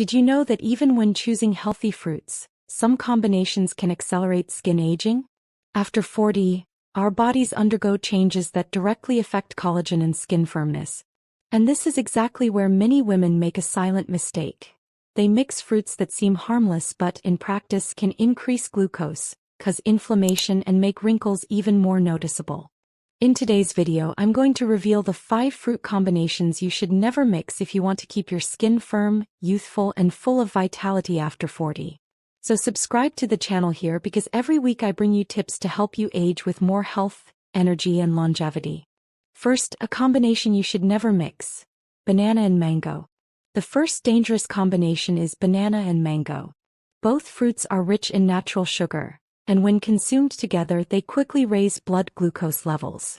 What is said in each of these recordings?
Did you know that even when choosing healthy fruits, some combinations can accelerate skin aging? After 40, our bodies undergo changes that directly affect collagen and skin firmness. And this is exactly where many women make a silent mistake. They mix fruits that seem harmless but in practice can increase glucose, cause inflammation and make wrinkles even more noticeable. In today's video, I'm going to reveal the 5 fruit combinations you should never mix if you want to keep your skin firm, youthful, and full of vitality after 40. So subscribe to the channel here because every week I bring you tips to help you age with more health, energy, and longevity. First, a combination you should never mix: banana and mango. The first dangerous combination is banana and mango. Both fruits are rich in natural sugar, and when consumed together they quickly raise blood glucose levels.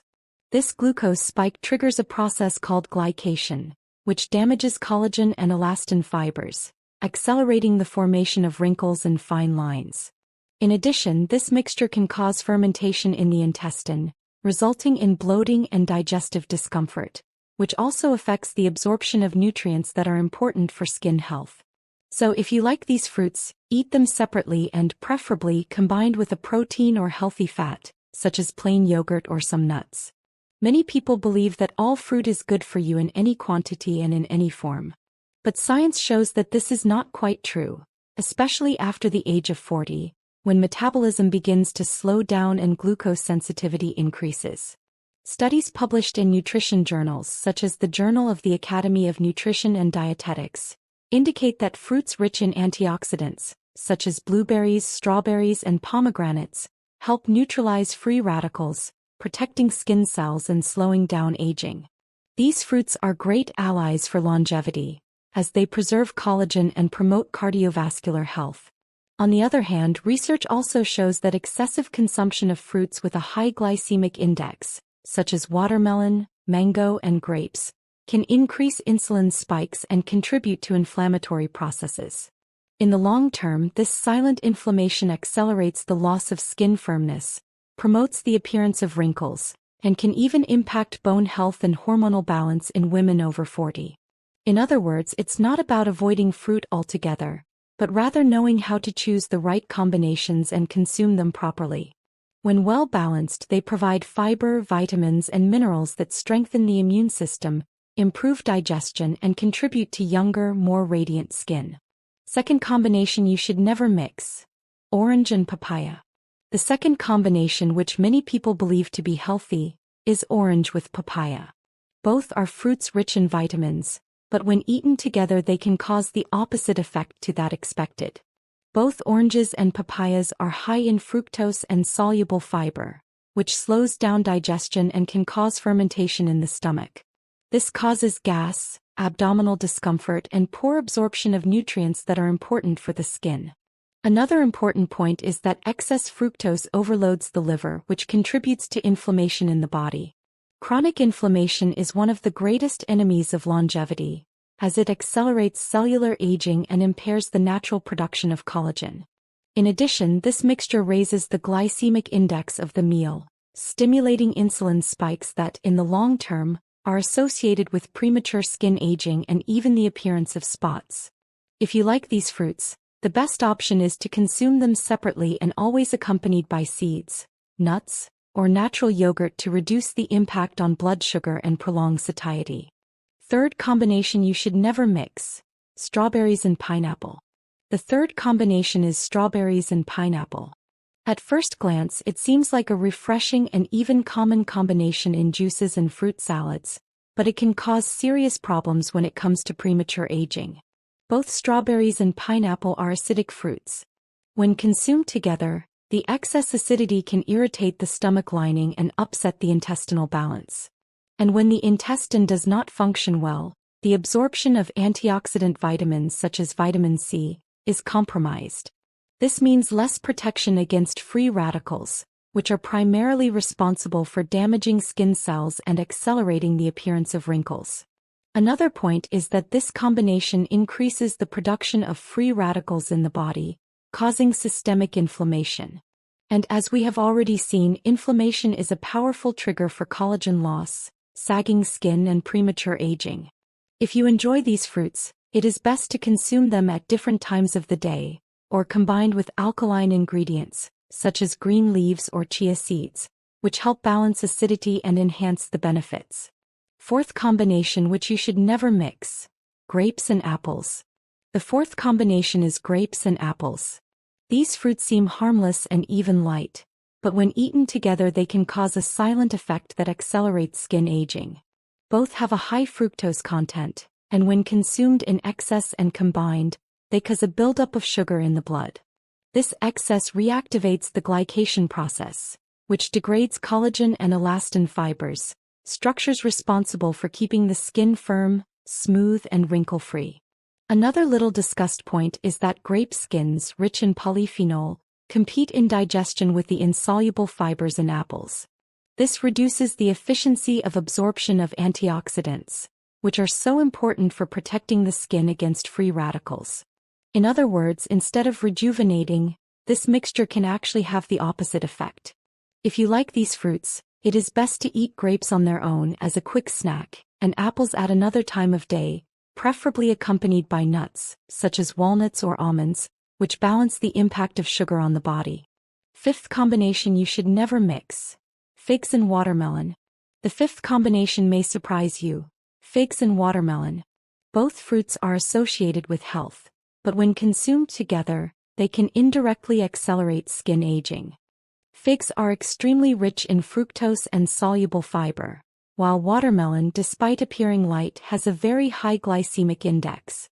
This glucose spike triggers a process called glycation, which damages collagen and elastin fibers, accelerating the formation of wrinkles and fine lines. In addition, this mixture can cause fermentation in the intestine, resulting in bloating and digestive discomfort, which also affects the absorption of nutrients that are important for skin health. So if you like these fruits, eat them separately and preferably combined with a protein or healthy fat, such as plain yogurt or some nuts. Many people believe that all fruit is good for you in any quantity and in any form. But science shows that this is not quite true, especially after the age of 40, when metabolism begins to slow down and glucose sensitivity increases. Studies published in nutrition journals such as the Journal of the Academy of Nutrition and Dietetics indicate that fruits rich in antioxidants, such as blueberries, strawberries, and pomegranates, help neutralize free radicals, protecting skin cells and slowing down aging. These fruits are great allies for longevity, as they preserve collagen and promote cardiovascular health. On the other hand, research also shows that excessive consumption of fruits with a high glycemic index, such as watermelon, mango, and grapes, can increase insulin spikes and contribute to inflammatory processes. In the long term, this silent inflammation accelerates the loss of skin firmness, promotes the appearance of wrinkles, and can even impact bone health and hormonal balance in women over 40. In other words, it's not about avoiding fruit altogether, but rather knowing how to choose the right combinations and consume them properly. When well balanced, they provide fiber, vitamins, and minerals that strengthen the immune system, improve digestion, and contribute to younger, more radiant skin. Second combination you should never mix: orange and papaya. The second combination, which many people believe to be healthy, is orange with papaya. Both are fruits rich in vitamins, but when eaten together they can cause the opposite effect to that expected. Both oranges and papayas are high in fructose and soluble fiber, which slows down digestion and can cause fermentation in the stomach. This causes gas, abdominal discomfort, and poor absorption of nutrients that are important for the skin. Another important point is that excess fructose overloads the liver, which contributes to inflammation in the body. Chronic inflammation is one of the greatest enemies of longevity, as it accelerates cellular aging and impairs the natural production of collagen. In addition, this mixture raises the glycemic index of the meal, stimulating insulin spikes that, in the long term, are associated with premature skin aging and even the appearance of spots. If you like these fruits, the best option is to consume them separately and always accompanied by seeds, nuts, or natural yogurt to reduce the impact on blood sugar and prolong satiety. Third combination you should never mix: strawberries and pineapple. The third combination is strawberries and pineapple. At first glance, it seems like a refreshing and even common combination in juices and fruit salads, but it can cause serious problems when it comes to premature aging. Both strawberries and pineapple are acidic fruits. When consumed together, the excess acidity can irritate the stomach lining and upset the intestinal balance. And when the intestine does not function well, the absorption of antioxidant vitamins such as vitamin C is compromised. This means less protection against free radicals, which are primarily responsible for damaging skin cells and accelerating the appearance of wrinkles. Another point is that this combination increases the production of free radicals in the body, causing systemic inflammation. And as we have already seen, inflammation is a powerful trigger for collagen loss, sagging skin, and premature aging. If you enjoy these fruits, it is best to consume them at different times of the day, or combined with alkaline ingredients, such as green leaves or chia seeds, which help balance acidity and enhance the benefits. Fourth combination which you should never mix: grapes and apples. The fourth combination is grapes and apples. These fruits seem harmless and even light, but when eaten together they can cause a silent effect that accelerates skin aging. Both have a high fructose content, and when consumed in excess and combined, they cause a buildup of sugar in the blood. This excess reactivates the glycation process, which degrades collagen and elastin fibers, structures responsible for keeping the skin firm, smooth, and wrinkle-free. Another little discussed point is that grape skins, rich in polyphenol, compete in digestion with the insoluble fibers in apples. This reduces the efficiency of absorption of antioxidants, which are so important for protecting the skin against free radicals. In other words, instead of rejuvenating, this mixture can actually have the opposite effect. If you like these fruits, it is best to eat grapes on their own as a quick snack, and apples at another time of day, preferably accompanied by nuts, such as walnuts or almonds, which balance the impact of sugar on the body. Fifth combination you should never mix: figs and watermelon. The fifth combination may surprise you: figs and watermelon. Both fruits are associated with health, but when consumed together, they can indirectly accelerate skin aging. Figs are extremely rich in fructose and soluble fiber, while watermelon, despite appearing light, has a very high glycemic index.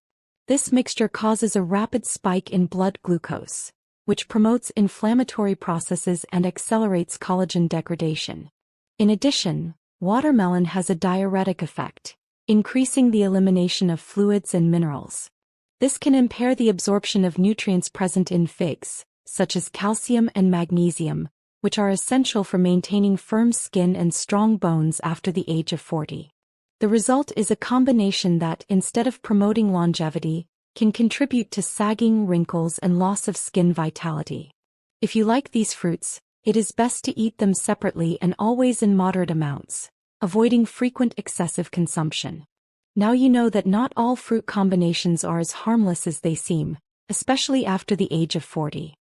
This mixture causes a rapid spike in blood glucose, which promotes inflammatory processes and accelerates collagen degradation. In addition, watermelon has a diuretic effect, increasing the elimination of fluids and minerals. This can impair the absorption of nutrients present in figs, such as calcium and magnesium, which are essential for maintaining firm skin and strong bones after the age of 40. The result is a combination that, instead of promoting longevity, can contribute to sagging, wrinkles, and loss of skin vitality. If you like these fruits, it is best to eat them separately and always in moderate amounts, avoiding frequent excessive consumption. Now you know that not all fruit combinations are as harmless as they seem, especially after the age of 40.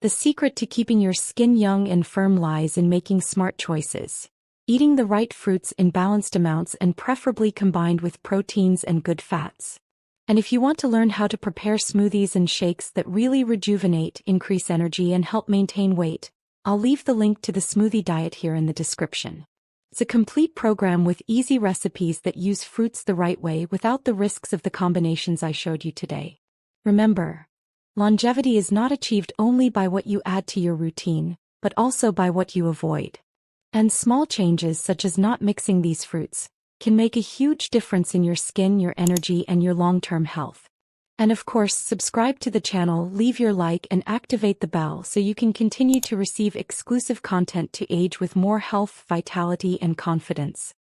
The secret to keeping your skin young and firm lies in making smart choices, eating the right fruits in balanced amounts and preferably combined with proteins and good fats. And if you want to learn how to prepare smoothies and shakes that really rejuvenate, increase energy, and help maintain weight, I'll leave the link to the smoothie diet here in the description. It's a complete program with easy recipes that use fruits the right way without the risks of the combinations I showed you today. Remember, longevity is not achieved only by what you add to your routine, but also by what you avoid. And small changes such as not mixing these fruits can make a huge difference in your skin, your energy, and your long-term health. And of course, subscribe to the channel, leave your like, and activate the bell so you can continue to receive exclusive content to age with more health, vitality, and confidence.